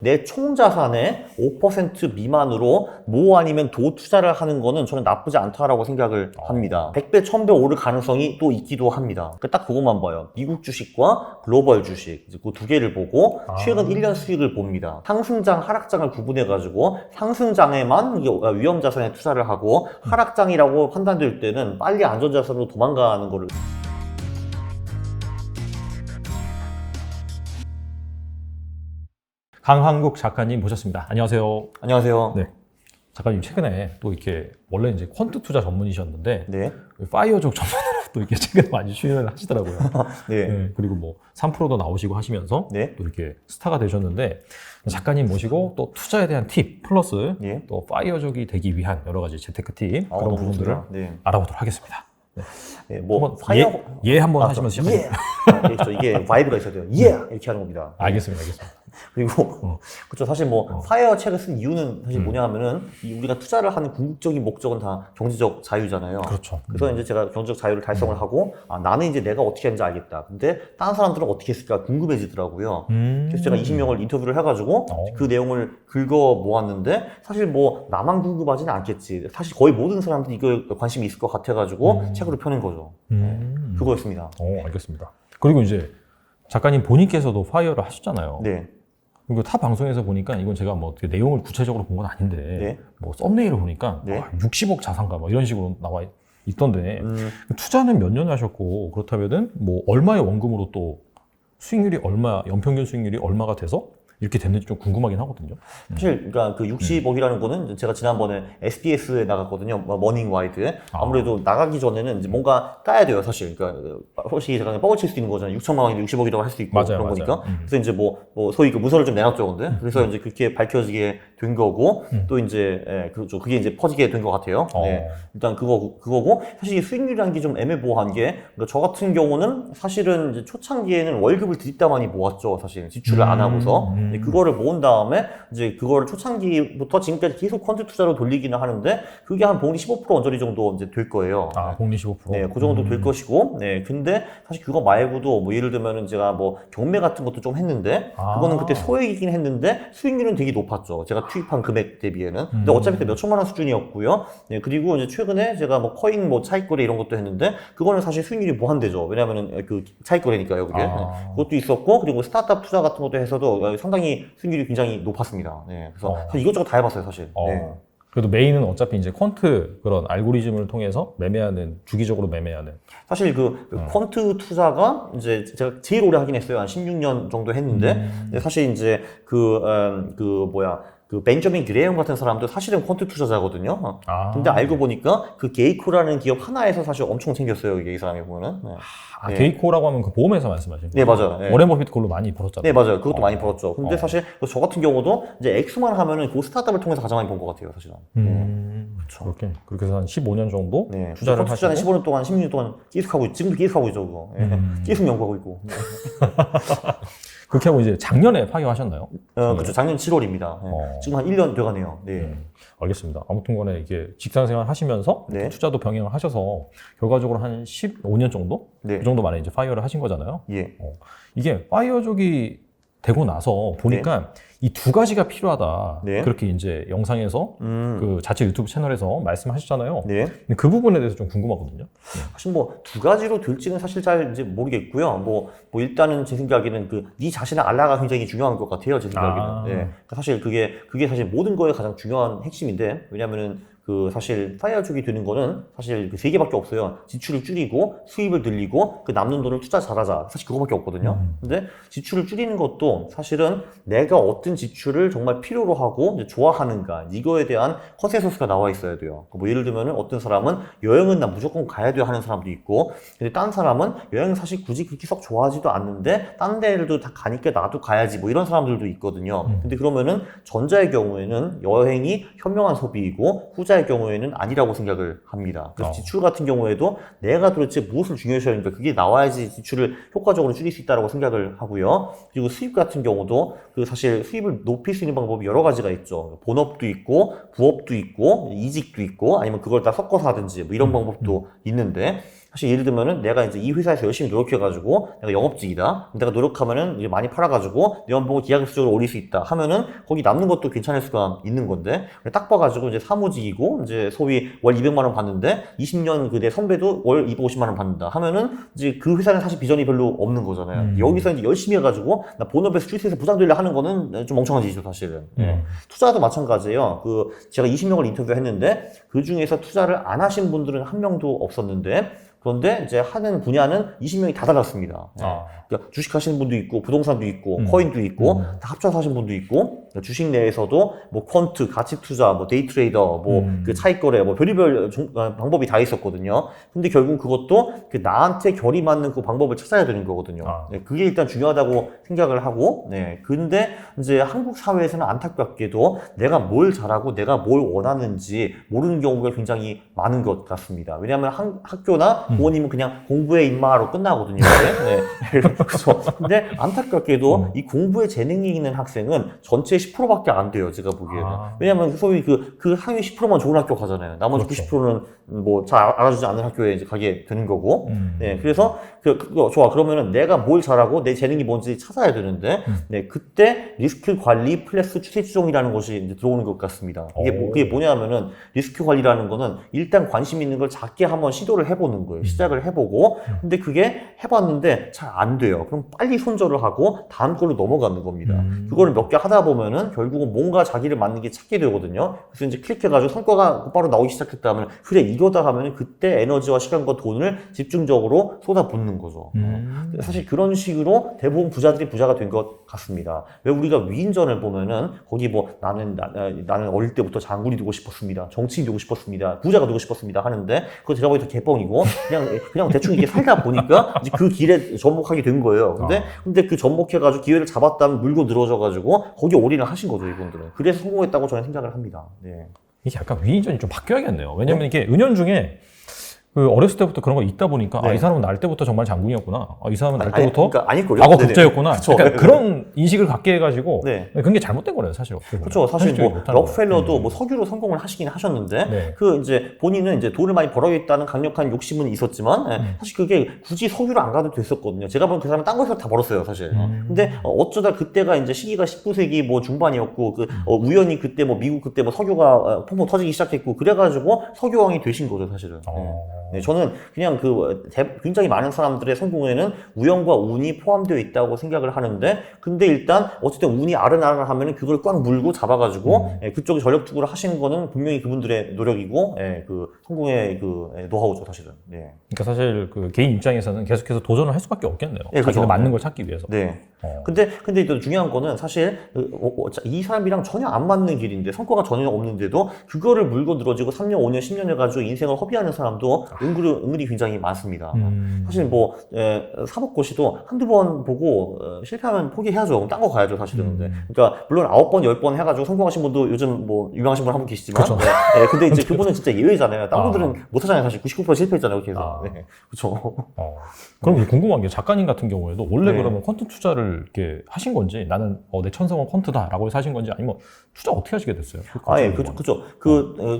내 총 자산의 5% 미만으로 모 아니면 도 투자를 하는 거는 저는 나쁘지 않다라고 생각을 합니다. 100배, 1000배 오를 가능성이 또 있기도 합니다. 딱 그것만 봐요. 미국 주식과 글로벌 주식, 그 두 개를 보고 최근 1년 수익을 봅니다. 상승장, 하락장을 구분해가지고 상승장에만 위험 자산에 투자를 하고 하락장이라고 판단될 때는 빨리 안전자산으로 도망가는 거를 강한국 작가님 모셨습니다. 안녕하세요. 안녕하세요. 네. 작가님 최근에 또 이렇게 원래 이제 퀀트 투자 전문이셨는데 네. 파이어족 전문으로 또 이렇게 최근에 많이 출연을 하시더라고요. 네. 네. 그리고 뭐 3%도 나오시고 하시면서 네. 또 이렇게 스타가 되셨는데 작가님 모시고 또 투자에 대한 팁 플러스 네. 또 파이어족이 되기 위한 여러 가지 재테크 팁 그런 너무 부분들을 좋습니다. 네. 알아보도록 하겠습니다. 네. 네, 뭐 한번 파이어 한번 하시면서 시작해주세요. 그렇죠. 이게 바이브가 있어야 돼요. 이렇게 하는 겁니다. 알겠습니다. 알겠습니다. 그리고 그렇죠. 사실 뭐 파이어 책을 쓴 이유는 사실 뭐냐 하면은 우리가 투자를 하는 궁극적인 목적은 다 경제적 자유잖아요. 그렇죠. 그래서 이제 제가 경제적 자유를 달성을 하고 나는 이제 내가 어떻게 하는지 알겠다. 근데 다른 사람들은 어떻게 했을까 궁금해지더라고요. 그래서 제가 20명을 인터뷰를 해가지고 그 내용을 긁어 모았는데 사실 뭐 나만 궁금하지는 않겠지. 사실 거의 모든 사람들이 이거 관심이 있을 것 같아가지고 책으로 펴낸 거죠. 그거였습니다. 알겠습니다. 그리고 이제 작가님 본인께서도 파이어를 하셨잖아요. 네. 그리고 타 방송에서 보니까 이건 제가 뭐 어떻게 내용을 구체적으로 본 건 아닌데 네. 뭐 썸네일을 보니까 네. 60억 자산가 뭐 이런 식으로 나와 있던데 투자는 몇 년에 하셨고 그렇다면은 뭐 얼마의 원금으로 또 수익률이 얼마 연평균 수익률이 얼마가 돼서 이렇게 됐는지 좀 궁금하긴 하거든요. 사실 그러니까 그 60억이라는 거는 제가 지난번에 SBS에 나갔거든요. 머닝 와이드에. 아무래도 나가기 전에는 이제 뭔가 까야 돼요, 사실. 그러니까 솔직히 제가 뻥을 칠 수 있는 거잖아요. 6천만 원이 60억이라고 할 수 있고 맞아요, 그런 맞아요. 거니까. 그래서 이제 뭐 소위 그 문서를 좀 내놨죠, 근데. 그래서 이제 그렇게 밝혀지게 된 거고 또 이제 그렇죠. 그게 이제 퍼지게 된 것 같아요. 네. 일단 그거고 사실 이 수익률이라는 게 좀 애매모호한 게 그러니까 저 같은 경우는 사실은 이제 초창기에는 월급을 드립다만이 모았죠, 사실. 지출을 안 하고서. 그거를 모은 다음에 이제 그거를 초창기부터 지금까지 계속 펀드 투자로 돌리기는 하는데 그게 한 복리 15% 언저리 정도 이제 될 거예요. 복리 15%. 네, 그 정도 될 것이고, 네, 근데 사실 그거 말고도 뭐 예를 들면은 제가 뭐 경매 같은 것도 좀 했는데 그거는 그때 소액이긴 했는데 수익률은 되게 높았죠. 제가 투입한 금액 대비에는. 근데 어차피 그때 몇 천만 원 수준이었고요. 네, 그리고 이제 최근에 제가 뭐 코인 뭐 차익거래 이런 것도 했는데 그거는 사실 수익률이 무한대죠. 왜냐면은 그 차익거래니까요, 그게. 네, 그것도 있었고 그리고 스타트업 투자 같은 것도 해서도 상당히 수익률이 굉장히 높았습니다. 네, 그래서 사실 이것저것 다 해봤어요, 사실. 네. 그래도 메인은 어차피 이제 퀀트 그런 알고리즘을 통해서 매매하는 주기적으로 매매하는. 사실 그 퀀트 투자가 이제 제가 제일 오래 하긴 했어요. 한 16년 정도 했는데 근데 사실 이제 그 벤저민 그레이엄 같은 사람도 사실은 퀀트 투자자거든요. 근데 알고 보니까 그 게이코라는 기업 하나에서 사실 엄청 챙겼어요. 이게 이 사람이 보면은. 네. 네. 게이코라고 하면 그 보험회사 말씀하시는 네, 거죠? 맞아요. 네. 워렌 버핏 그걸로 많이 벌었잖아요. 네, 맞아요. 그것도 많이 벌었죠. 근데 사실 저 같은 경우도 이제 액수만 하면은 그 스타트업을 통해서 가장 많이 번 것 같아요, 사실은. 그렇죠. 그렇게 해서 한 15년 정도 네. 투자를 투자는 하시고 15년 동안, 16년 동안 계속 하고 지금도 계속 하고 있죠, 그거. 계속 연구하고 있고. 그렇게 하고 이제 작년에 파이어하셨나요? 그렇죠. 작년 7월입니다. 네. 지금 한 1년 돼가네요. 네. 알겠습니다. 아무튼 간에 이게 직장생활 하시면서 네. 투자도 병행을 하셔서 결과적으로 한 15년 정도? 네. 그 정도 만에 이제 파이어를 하신 거잖아요. 예. 이게 파이어족이 되고 나서 보니까 이 두 가지가 필요하다. 네. 그렇게 이제 영상에서 그 자체 유튜브 채널에서 말씀하셨잖아요. 네. 근데 그 부분에 대해서 좀 궁금하거든요. 사실 뭐 두 가지로 될지는 사실 잘 이제 모르겠고요. 뭐 일단은 제 생각에는 네 자신을 알라가 굉장히 중요한 것 같아요. 제 생각에는. 네. 그러니까 사실 그게 사실 모든 거에 가장 중요한 핵심인데 왜냐면은 사실 파이어족이 되는 거는 사실 그 세 개밖에 없어요. 지출을 줄이고 수입을 늘리고 그 남는 돈을 투자 잘하자. 사실 그거밖에 없거든요. 근데 지출을 줄이는 것도 사실은 내가 어떤 지출을 정말 필요로 하고 이제 좋아하는가 이거에 대한 컨센서스가 나와 있어야 돼요. 뭐 예를 들면은 어떤 사람은 여행은 나 무조건 가야 돼요 하는 사람도 있고 근데 딴 사람은 여행 사실 굳이 그렇게 썩 좋아하지도 않는데 딴 데를 다 가니까 나도 가야지 뭐 이런 사람들도 있거든요. 근데 그러면은 전자의 경우에는 여행이 현명한 소비이고 후자의 경우에는 아니라고 생각을 합니다. 그래서 지출 같은 경우에도 내가 도대체 무엇을 중요시 하는가 그게 나와야지 지출을 효과적으로 줄일 수 있다고 생각을 하고요. 그리고 수입 같은 경우도 사실 수입을 높일 수 있는 방법이 여러 가지가 있죠. 본업도 있고 부업도 있고 이직도 있고 아니면 그걸 다 섞어서 하든지 뭐 이런 방법도 있는데 사실 예를 들면은 내가 이제 이 회사에서 열심히 노력해가지고 내가 영업직이다. 내가 노력하면은 이제 많이 팔아가지고 내 연봉을 기하급수적으로 올릴 수 있다 하면은 거기 남는 것도 괜찮을 수가 있는 건데 딱 봐가지고 이제 사무직이고 이제 소위 월 200만 원 받는데 20년 그 내 선배도 월 250만 원 받는다 하면은 이제 그 회사는 사실 비전이 별로 없는 거잖아요. 여기서 이제 열심히 해가지고 나 본업에서 출세해서 부장 되려 하는 거는 좀 멍청한 짓이죠 사실은. 투자도 마찬가지예요. 그 제가 20명을 인터뷰했는데 그 중에서 투자를 안 하신 분들은 한 명도 없었는데 그런데 이제 하는 분야는 20명이 다 달랐습니다. 그러니까 주식 하시는 분도 있고, 부동산도 있고, 코인도 있고, 다 합쳐서 하신 분도 있고, 그러니까 주식 내에서도 뭐 퀀트, 가치 투자, 뭐 데이 트레이더, 뭐 그 차익 거래, 뭐 별의별 방법이 다 있었거든요. 근데 결국 그것도 그 나한테 결이 맞는 그 방법을 찾아야 되는 거거든요. 네, 그게 일단 중요하다고 생각을 하고, 네. 근데 이제 한국 사회에서는 안타깝게도 내가 뭘 잘하고 내가 뭘 원하는지 모르는 경우가 굉장히 많은 것 같습니다. 왜냐하면 학교나 부모님은 그냥 공부에 임마로 끝나거든요. 네. 그렇죠. 근데 안타깝게도 이 공부에 재능이 있는 학생은 전체의 10%밖에 안 돼요. 제가 보기에는. 왜냐하면 소위 그 상위 10%만 좋은 학교 가잖아요. 나머지 그렇죠. 90%는 뭐 잘 알아주지 않는 학교에 이제 가게 되는 거고. 네. 그래서 그거 좋아. 그러면은 내가 뭘 잘하고 내 재능이 뭔지 찾아야 되는데, 네. 그때 리스크 관리 플러스 추세 추종이라는 것이 이제 들어오는 것 같습니다. 그게 뭐냐면은 리스크 관리라는 거는 일단 관심 있는 걸 작게 한번 시도를 해보는 거예요. 시작을 해보고. 근데 그게 해봤는데 잘 안 돼요. 그럼 빨리 손절을 하고 다음 걸로 넘어가는 겁니다. 그거를 몇 개 하다 보면은 결국은 뭔가 자기를 맞는 게 찾게 되거든요. 그래서 이제 클릭해가지고 성과가 곧바로 나오기 시작했다 하면 그래 이거다 하면은 그때 에너지와 시간과 돈을 집중적으로 쏟아붓는 거죠. 사실 그런 식으로 대부분 부자들이 부자가 된 것 같습니다. 왜 우리가 위인전을 보면은 거기 뭐 나는 어릴 때부터 장군이 되고 싶었습니다. 정치인 되고 싶었습니다. 부자가 되고 싶었습니다 하는데 그거 제가 보기엔 다 개뻥이고 그냥 대충 이게 살다 보니까 이제 그 길에 접목하게 된 거예요. 근데 그 접목해가지고 기회를 잡았다면 물고 늘어져가지고 거기에 올인을 하신 거죠 이분들은. 그래서 성공했다고 저는 생각을 합니다. 네. 이게 약간 위인전이 좀 바뀌어야겠네요. 왜냐면 이게 은연중에 그 어렸을 때부터 그런 거 있다 보니까 네. 이 사람은 날 때부터 정말 장군이었구나. 이 사람은 날 아니, 때부터 그러니까 아닐걸요? 과거 네네. 국제였구나. 그쵸. 그러니까 그런 인식을 갖게 해가지고 네. 그게 잘못된 거래요 사실. 그렇죠. 사실 뭐 록펠러도 뭐 석유로 성공을 하시긴 하셨는데 네. 그 이제 본인은 이제 돈을 많이 벌어야겠다는 강력한 욕심은 있었지만 사실 그게 굳이 석유로 안 가도 됐었거든요. 제가 보면 그 사람은 딴 거에서 다 벌었어요 사실. 근데 어쩌다 그때가 이제 시기가 19세기 뭐 중반이었고 우연히 그때 뭐 미국 그때 뭐 석유가 펑펑 터지기 시작했고 그래가지고 석유왕이 되신 거죠 사실은. 네, 저는 그냥 굉장히 많은 사람들의 성공에는 우연과 운이 포함되어 있다고 생각을 하는데, 근데 일단 어쨌든 운이 아른아른 하면은 그걸 꽉 물고 잡아가지고 그쪽에 전력 투구를 하시는 거는 분명히 그분들의 노력이고, 그 성공의 노하우죠 사실은. 네. 그러니까 사실 그 개인 입장에서는 계속해서 도전을 할 수밖에 없겠네요. 네, 자기가 그렇죠. 맞는 걸 찾기 위해서. 네. 근데 또 중요한 거는 사실 이 사람이랑 전혀 안 맞는 길인데 성과가 전혀 없는데도 그거를 물고 늘어지고 3년, 5년, 10년 해가지고 인생을 허비하는 사람도 은근히 굉장히 많습니다. 사실 뭐 사법고시도 한두 번 보고 실패하면 포기해야죠. 그럼 딴 거 가야죠 사실은. 그러니까 물론 9번, 10번 해가지고 성공하신 분도 요즘 뭐 유명하신 분 한 분 계시지만 그렇죠. 근데 이제 그분은 진짜 예외잖아요. 딴 분들은 못하잖아요. 사실 99% 실패했잖아요. 그래서 네. 그렇죠. 그럼 그궁금한 게 작가님 같은 경우에도 원래 네. 그러면 퀀트 투자를 이렇게 하신 건지 나는 내 천성은 퀀트다라고 해서 하신 건지 아니면 투자 어떻게 하시게 됐어요? 예, 그죠.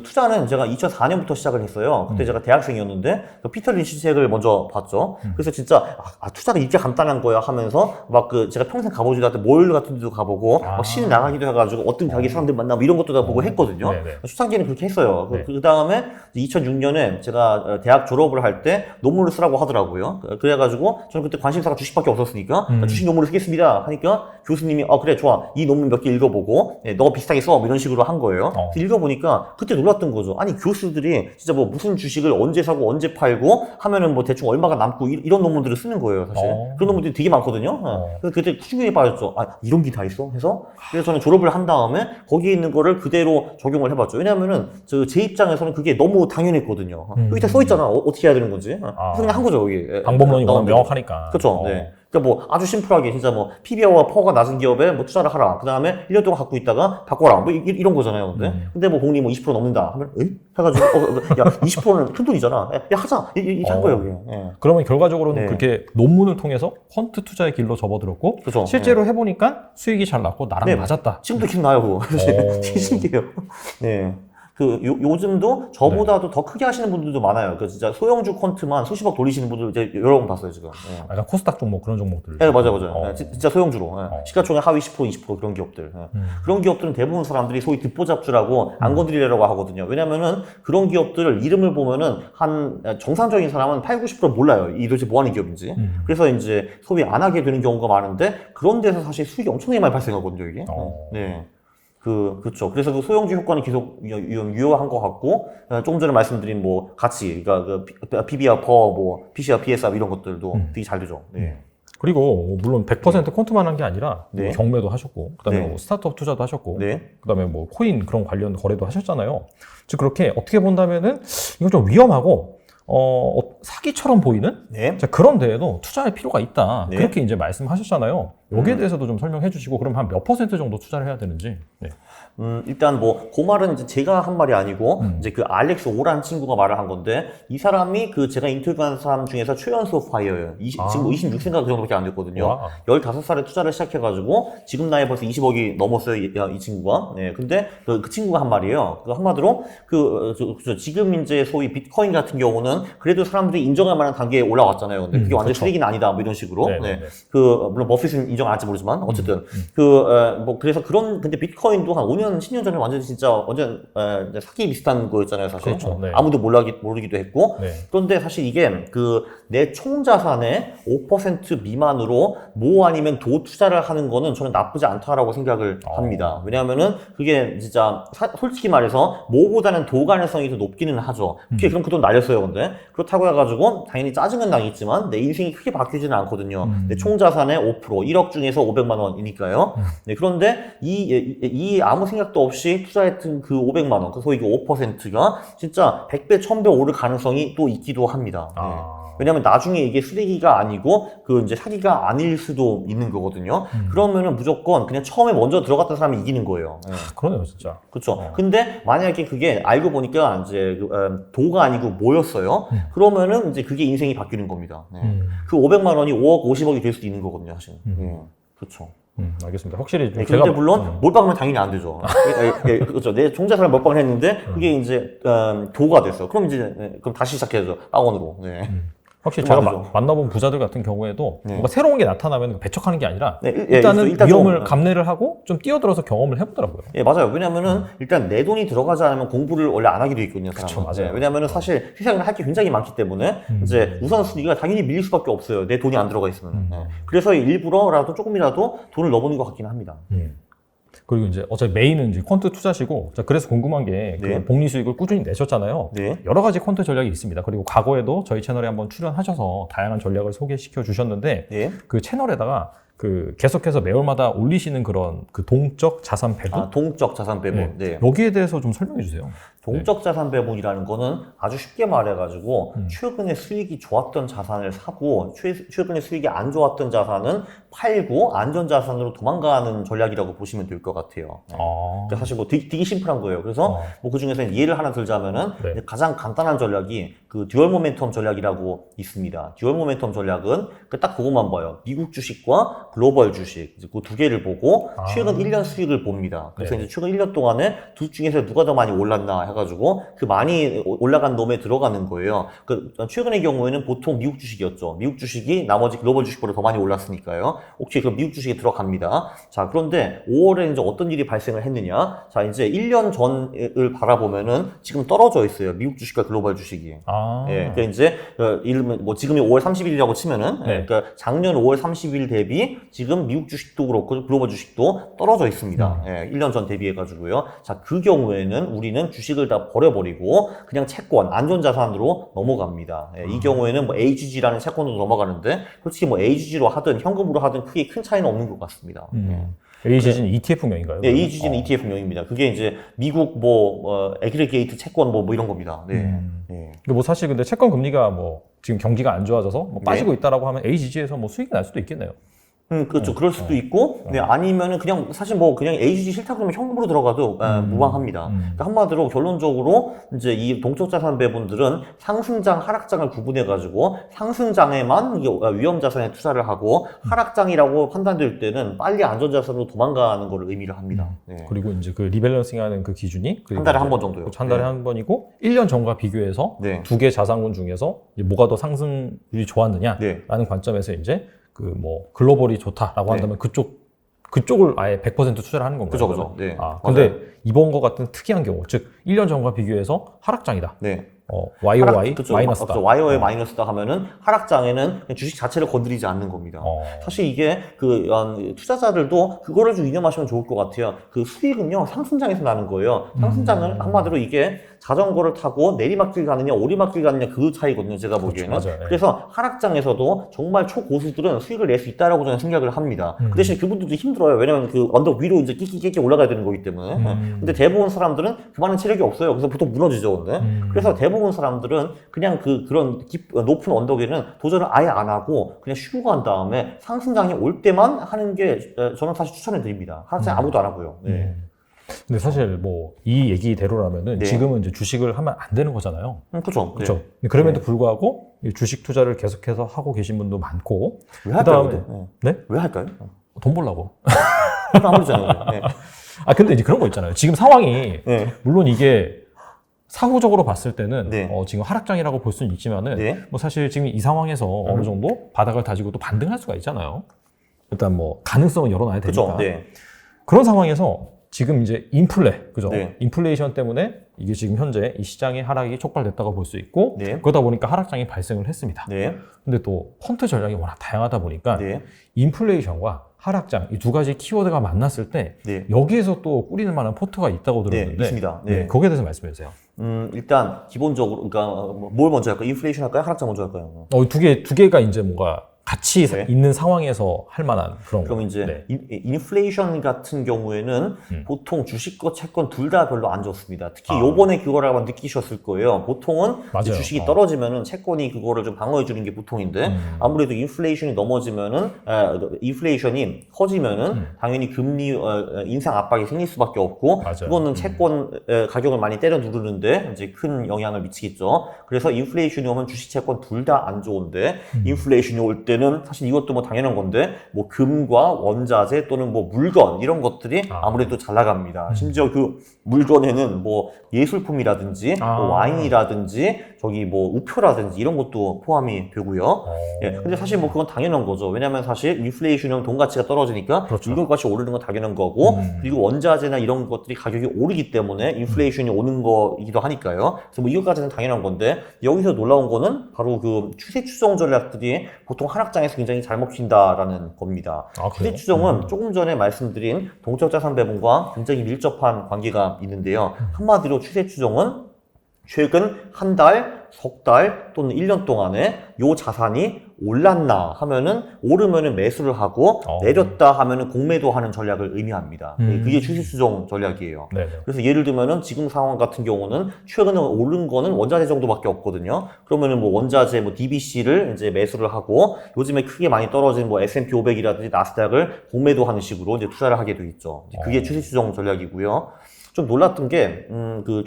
투자는 제가 2004년부터 시작을 했어요. 그때 제가 대학생이었는데, 피터 린치 책을 먼저 봤죠. 그래서 진짜, 투자가 이렇게 간단한 거야 하면서, 제가 평생 가보지도 않았던 몰 같은 데도 가보고, 시내 나가기도 해가지고, 어떤 자기 사람들 만나고 이런 것도 다 보고 했거든요. 초창기는 그렇게 했어요. 그 다음에 2006년에 제가 대학 졸업을 할 때 논문을 쓰라고 하더라고요. 그래가지고, 저는 그때 관심사가 주식밖에 없었으니까, 주식 논문을 쓰겠습니다. 하니까, 교수님이, 그래, 좋아. 이 논문 몇 개 읽어보고, 너 비슷하게 써. 뭐 이런 식으로 한 거예요. 그래서 읽어보니까 그때 놀랐던 거죠. 아니, 교수들이 진짜 뭐 무슨 주식을 언제 사고 언제 팔고 하면은 뭐 대충 얼마가 남고 이런 논문들을 쓰는 거예요, 사실. 그런 논문들이 되게 많거든요. 그래서 그때 충격에 빠졌죠. 이런 게 다 있어? 해서. 그래서 저는 졸업을 한 다음에 거기에 있는 거를 그대로 적용을 해봤죠. 왜냐면은 제 입장에서는 그게 너무 당연했거든요. 여기 다 써있잖아. 어떻게 해야 되는 건지. 그래서 그냥 한 거죠, 여기. 방법론이 워낙 명확하니까. 그렇죠. 네. 그러니까 뭐 아주 심플하게 진짜 뭐 PBR과 퍼가 낮은 기업에 뭐 투자를 하라. 그 다음에 1년 동안 갖고 있다가 바꿔라. 뭐 이런 거잖아요. 근데 뭐 공리 뭐 20% 넘는다 하면 해가지고 야 20%는 큰 돈이잖아. 야 하자. 이렇게 한 거예요. 그게. 그러면 결과적으로는 네. 그렇게 논문을 통해서 퀀트 투자의 길로 접어들었고 그쵸. 실제로 해보니까 수익이 잘 났고 나랑 네. 맞았다. 지금도 기억 나요, 그거. 되게 신기해요. 네. 요즘도 저보다도 더 크게 하시는 분들도 많아요. 그 진짜 소형주 퀀트만 수십억 돌리시는 분들 이제 여러 번 봤어요, 지금. 예. 약간 코스닥 종목 그런 종목들. 네, 맞아요. 예, 진짜 소형주로. 예. 시가총액 하위 10%, 20% 그런 기업들. 예. 그런 기업들은 대부분 사람들이 소위 듣보잡주라고 안 건드리려고 하거든요. 왜냐면은 그런 기업들을 이름을 보면은 한 정상적인 사람은 8, 90% 몰라요. 이 도대체 뭐 하는 기업인지. 그래서 이제 소위 안 하게 되는 경우가 많은데 그런 데서 사실 수익이 엄청나게 많이 발생하거든요, 이게. 네. 그렇죠. 그래서 그 소형주 효과는 계속 유효한 것 같고, 조금 전에 말씀드린 뭐 가치, 그러니까 그 PBR 퍼, 뭐 PCR, PSR 이런 것들도 되게 잘 되죠. 네. 그리고 물론 100% 콘트만 한 게 아니라 네. 뭐 경매도 하셨고, 그다음에 네. 뭐 스타트업 투자도 하셨고, 네. 그다음에 뭐 코인 그런 관련 거래도 하셨잖아요. 즉 그렇게 어떻게 본다면은 이건 좀 위험하고 사기처럼 보이는 네. 자, 그런 데에도 투자할 필요가 있다. 네. 그렇게 이제 말씀하셨잖아요. 여기에 대해서도 좀 설명해 주시고, 그럼 한 몇 퍼센트 정도 투자를 해야 되는지. 네. 일단 뭐, 그 말은 이제 제가 한 말이 아니고, 이제 그 알렉스 오라는 친구가 말을 한 건데, 이 사람이 그 제가 인터뷰한 사람 중에서 최연소 파이어예요. 지금 26세인가 그 정도밖에 안 됐거든요. 와. 15살에 투자를 시작해가지고, 지금 나이 벌써 20억이 넘었어요, 이 친구가. 네, 근데 그 친구가 한 말이에요. 그 한마디로, 지금 이제 소위 비트코인 같은 경우는 그래도 사람들이 인정할 만한 단계에 올라왔잖아요. 근데 그게 완전 그쵸. 쓰레기는 아니다, 뭐 이런 식으로. 네, 네. 네. 물론 버핏은 인정 안 할지 모르지만, 어쨌든. 그래서 근데 비트코인도 한 5년, 10년 전에 완전 진짜 완전 이제 사기 비슷한 거였잖아요, 사실. 그렇죠, 네. 아무도 모르기도 했고. 네. 그런데 사실 이게 내 총 자산의 5% 미만으로 모 아니면 도 투자를 하는 거는 저는 나쁘지 않다라고 생각을 합니다. 왜냐하면은 그게 진짜 솔직히 말해서 모보다는 도 가능성이 더 높기는 하죠. 그럼 그 돈 날렸어요, 근데. 그렇다고 해가지고 당연히 짜증은 나겠지만 내 인생이 크게 바뀌지는 않거든요. 내 총 자산의 5%, 1억 중에서 500만 원이니까요. 네, 그런데 이 아무 생각도 없이 투자했던 그 500만 원, 그 소위 그 5%가 진짜 100배, 1000배 오를 가능성이 또 있기도 합니다. 네. 왜냐면 나중에 이게 쓰레기가 아니고 이제 사기가 아닐 수도 있는 거거든요. 그러면은 무조건 그냥 처음에 먼저 들어갔던 사람이 이기는 거예요. 네. 그러네요, 진짜. 그렇죠. 근데 만약에 그게 알고 보니까 이제 도가 아니고 뭐였어요? 그러면은 이제 그게 인생이 바뀌는 겁니다. 네. 그 500만 원이 5억, 50억이 될 수도 있는 거거든요, 사실. 그렇죠. 알겠습니다. 확실히 좀 네, 근데 물론 몰빵하면 당연히 안 되죠. 그렇죠. 내 종자산을 몰빵을 했는데 그게 이제 도가 됐어. 그럼 이제 그럼 다시 시작해야죠. 빵원으로. 네. 확실히 좀 제가 맞죠. 만나본 부자들 같은 경우에도 네. 뭔가 새로운 게 나타나면 배척하는 게 아니라 네, 일단은 일단 위험을 좀, 감내를 하고 좀 뛰어들어서 경험을 해보더라고요. 예, 맞아요. 왜냐면은 일단 내 돈이 들어가지 않으면 공부를 원래 안 하게 돼 있거든요. 그쵸, 사람은. 맞아요. 네, 왜냐면은 사실 세상에 할 게 굉장히 많기 때문에 이제 우선순위가 당연히 밀릴 수밖에 없어요. 내 돈이 안 들어가 있으면. 네. 그래서 일부러라도 조금이라도 돈을 넣어보는 것 같기는 합니다. 그리고 이제 어차피 메인은 이제 퀀트 투자시고, 자, 그래서 궁금한 게 그 네. 복리 수익을 꾸준히 내셨잖아요. 네. 여러 가지 퀀트 전략이 있습니다. 그리고 과거에도 저희 채널에 한번 출연하셔서 다양한 전략을 소개시켜 주셨는데, 네. 그 채널에다가 그 계속해서 매월마다 올리시는 그런 그 동적 자산 배분, 동적 자산 배분. 네. 여기에 대해서 좀 설명해 주세요. 동적 자산 배분이라는 거는 아주 쉽게 말해가지고 최근에 수익이 좋았던 자산을 사고 최근에 수익이 안 좋았던 자산은 팔고 안전 자산으로 도망가는 전략이라고 보시면 될 것 같아요. 그러니까 사실 뭐 되게 심플한 거예요. 그래서 뭐 그 중에서 예를 하나 들자면은 네. 가장 간단한 전략이 그 듀얼 모멘텀 전략이라고 있습니다. 듀얼 모멘텀 전략은 딱 그것만 봐요. 미국 주식과 글로벌 주식 그 두 개를 보고 최근 1년 수익을 봅니다. 그래서 네. 이제 최근 1년 동안에 둘 중에서 누가 더 많이 올랐나 해가지고 그 많이 올라간 놈에 들어가는 거예요. 최근의 경우에는 보통 미국 주식이었죠. 미국 주식이 나머지 글로벌 주식보다 더 많이 올랐으니까요. 오케이, 그럼 미국 주식에 들어갑니다. 자, 그런데 5월에 이제 어떤 일이 발생을 했느냐? 자, 이제 1년 전을 바라보면은 지금 떨어져 있어요. 미국 주식과 글로벌 주식이. 예, 그러니까 이제 이르면 뭐 지금이 5월 30일이라고 치면은 네. 그러니까 작년 5월 30일 대비 지금 미국 주식도 그렇고 글로벌 주식도 떨어져 있습니다. 예, 1년 전 대비해 가지고요. 자, 그 경우에는 우리는 주식을 다 버려버리고 그냥 채권, 안전자산으로 넘어갑니다. 예, 이 경우에는 뭐 AGG라는 채권으로 넘어가는데 솔직히 뭐 AGG로 하든 현금으로 하든 크게 큰 차이는 없는 것 같습니다. AGG는 ETF명인가요? 네, AGG는 ETF명입니다. 그게 이제 미국 애그리게이트 채권 뭐 이런 겁니다. 네. 네. 뭐 사실 근데 채권 금리가 뭐 지금 경기가 안 좋아져서 뭐 빠지고 네. 있다라고 하면 AGG에서 뭐 수익이 날 수도 있겠네요. 그렇죠. 그럴 수도 있고, 네, 아니면은 그냥, 사실 뭐, 그냥 AGG 싫다 그러면 현금으로 들어가도 무방합니다. 그러니까 한마디로 결론적으로, 이제 이 동적자산 배분들은 상승장, 하락장을 구분해가지고, 상승장에만 이게 위험자산에 투자를 하고, 하락장이라고 판단될 때는 빨리 안전자산으로 도망가는 걸 의미를 합니다. 네. 그리고 이제 그 리밸런싱 하는 그 기준이 한 달에 한 번 정도요. 한 달에 네. 한 번이고 1년 전과 비교해서 네. 두 개 자산군 중에서 이제 뭐가 더 상승률이 좋았느냐라는 네. 관점에서 이제 그 뭐 글로벌이 좋다라고 네. 한다면 그쪽을 아예 100% 투자를 하는 건가요? 그죠. 네. 근데 이번 거 같은 특이한 경우, 즉 1년 전과 비교해서 하락장이다. 네. YOY 그렇죠. 마이너스다. YOY 어. 마이너스다 하면은 하락장에는 그냥 주식 자체를 건드리지 않는 겁니다. 사실 이게 투자자들도 그거를 좀 유념하시면 좋을 것 같아요. 그 수익은요 상승장에서 나는 거예요. 상승장은 한마디로 이게 자전거를 타고 내리막길 가느냐 오리막길 가느냐 그 차이거든요. 제가 보기에는. 그렇죠, 맞아요. 그래서 하락장에서도 정말 초고수들은 수익을 낼 수 있다라고 저는 생각을 합니다. 그 대신 그분들도 힘들어요. 왜냐면 그 언덕 위로 이제 끼끼 올라가야 되는 거기 때문에. 근데 대부분 사람들은 그만한 체력이 없어요. 그래서 보통 무너지죠. 근데. 그래서 대부분 사람들은 그냥 그런 높은 언덕에는 도전을 아예 안 하고 그냥 쉬고 간 다음에 상승장이 올 때만 하는 게 저는 사실 추천해 드립니다. 하락장 아무도 안 하고요. 네. 근데 사실 뭐 이 얘기대로라면은 네. 지금은 이제 주식을 하면 안 되는 거잖아요. 그렇죠. 그렇죠. 그럼에도 불구하고 이 주식 투자를 계속해서 하고 계신 분도 많고 왜 할까요? 그다음에 네? 왜 할까요? 돈 벌라고. 아무렇잖아요. 네. 근데 이제 그런 거 있잖아요. 지금 상황이 네. 물론 이게 사후적으로 봤을 때는 네. 지금 하락장이라고 볼 수는 있지만은 네. 뭐 사실 지금 이 상황에서 어느 정도 바닥을 다지고 또 반등할 수가 있잖아요. 일단 뭐 가능성은 열어놔야 되니까. 그렇죠. 네. 그런 상황에서 지금 이제 그죠? 네. 인플레이션 때문에 이게 지금 현재 이 시장의 하락이 촉발됐다고 볼 수 있고 네. 그러다 보니까 하락장이 발생을 했습니다. 네. 근데 또 펀드 전략이 워낙 다양하다 보니까 네. 인플레이션과 하락장 이 두 가지 키워드가 만났을 때 네. 여기에서 또 꾸리는 만한 포트가 있다고 들었는데 네, 있습니다. 네. 거기에 대해서 말씀해 주세요. 일단 기본적으로 그러니까 뭘 먼저 할까요? 인플레이션 할까요? 하락장 먼저 할까요? 두 개가 이제 뭔가 같이 네. 있는 상황에서 할 만한 그런 그럼 거. 이제 네. 인플레이션 같은 경우에는 보통 주식과 채권 둘 다 별로 안 좋습니다. 특히 아. 요번에 그거를 아마 느끼셨을 거예요. 보통은 이제 맞아요. 주식이 떨어지면은 채권이 그거를 좀 방어해 주는 게 보통인데 아무래도 인플레이션이 넘어지면은 인플레이션이 커지면은 당연히 금리 인상 압박이 생길 수밖에 없고 맞아요. 그거는 채권 가격을 많이 때려 누르는데 이제 큰 영향을 미치겠죠. 그래서 인플레이션이 오면 주식 채권 둘 다 안 좋은데 인플레이션이 올 때는 사실 이것도 뭐 당연한 건데 뭐 금과 원자재 또는 뭐 물건 이런 것들이 아무래도 잘 나갑니다. 심지어 그 물건에는 뭐 예술품이라든지 뭐 와인이라든지 저기 뭐 우표라든지 이런 것도 포함이 되고요. 예, 근데 사실 뭐 그건 당연한 거죠. 왜냐하면 사실 인플레이션은 돈 가치가 떨어지니까 그렇죠. 물건 값이 오르는 건 당연한 거고 그리고 원자재나 이런 것들이 가격이 오르기 때문에 인플레이션이 오는 거이기도 하니까요. 그래서 뭐 이것까지는 당연한 건데 여기서 놀라운 거는 바로 그 추세 추정 전략들이 보통 하락장에서 굉장히 잘 먹힌다라는 겁니다. 추세 추정은 조금 전에 말씀드린 동적 자산 배분과 굉장히 밀접한 관계가 있는데요. 한마디로 추세 추정은 최근 한 달, 석 달 또는 1년 동안에 요 자산이 올랐나 하면은 오르면은 매수를 하고 내렸다 하면은 공매도 하는 전략을 의미합니다. 그게 추세 추정 전략이에요. 네네. 그래서 예를 들면은 지금 상황 같은 경우는 최근에 오른 거는 원자재 정도밖에 없거든요. 그러면은 뭐 원자재 뭐 DBC를 이제 매수를 하고 요즘에 크게 많이 떨어진 뭐 S&P 500이라든지 나스닥을 공매도 하는 식으로 이제 투자를 하게 돼 있죠. 그게 추세 추정 전략이고요. 좀 놀랐던 게,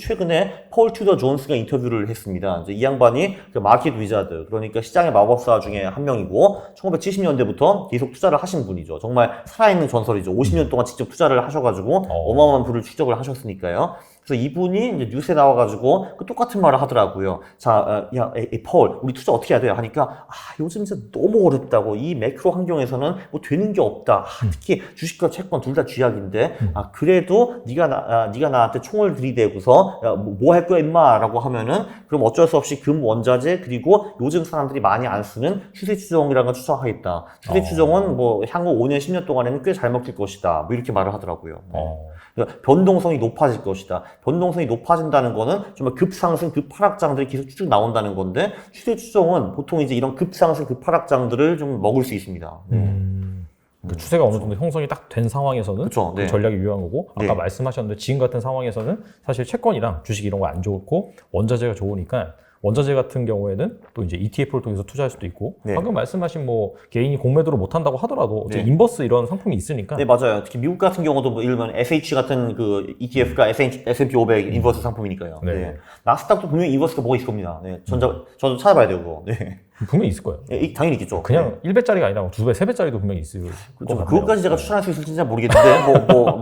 최근에 폴 튜더 존스가 인터뷰를 했습니다. 이제 이 양반이 그 마켓 위자드, 그러니까 시장의 마법사 중에 한 명이고, 1970년대부터 계속 투자를 하신 분이죠. 정말 살아있는 전설이죠. 50년 동안 직접 투자를 하셔가지고, 어마어마한 부를 축적을 하셨으니까요. 그래서 이분이 이제 뉴스에 나와가지고 그 똑같은 말을 하더라고요. 자, 폴, 우리 투자 어떻게 해야 돼요? 하니까, 요즘 진짜 너무 어렵다고. 이 매크로 환경에서는 뭐 되는 게 없다. 특히 주식과 채권 둘 다 쥐약인데, 그래도 네가 나한테 총을 들이대고서, 뭐 할 거야, 임마? 라고 하면은, 그럼 어쩔 수 없이 금 원자재, 그리고 요즘 사람들이 많이 안 쓰는 추세 추정이라는 걸 추정하겠다. 추세 추정은 뭐 향후 5년, 10년 동안에는 꽤 잘 먹힐 것이다. 뭐 이렇게 말을 하더라고요. 그러니까 변동성이 높아질 것이다. 변동성이 높아진다는 거는 정말 급상승, 급하락장들이 계속 쭉 나온다는 건데 추세 추정은 보통 이제 이런 급상승, 급하락장들을 좀 먹을 수 있습니다. 그 추세가 어느 정도 형성이 딱 된 상황에서는 그쵸, 네. 그 전략이 유효한 거고 아까 네. 말씀하셨는데 지금 같은 상황에서는 사실 채권이랑 주식 이런 거 안 좋고 원자재가 좋으니까 원자재 같은 경우에는 또 이제 ETF를 통해서 투자할 수도 있고 네. 방금 말씀하신 뭐 개인이 공매도를 못 한다고 하더라도 네. 인버스 이런 상품이 있으니까 네, 맞아요. 특히 미국 같은 경우도 뭐 예를 들면 SH 같은 그 ETF가 S&P 500 인버스 상품이니까요. 네. 네. 나스닥도 분명히 인버스가 뭐가 있을 겁니다. 네. 저도 찾아봐야 되고. 그거. 네. 분명히 있을 거예요. 당연히 있겠죠. 그냥 1배짜리가 아니라 2배, 3배짜리도 분명히 있을 것 같아요. 그것까지 제가 추천할 수 있을지 잘 모르겠는데,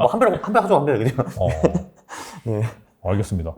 한 배 하죠, 한 배. 그냥. 어, 네. 알겠습니다.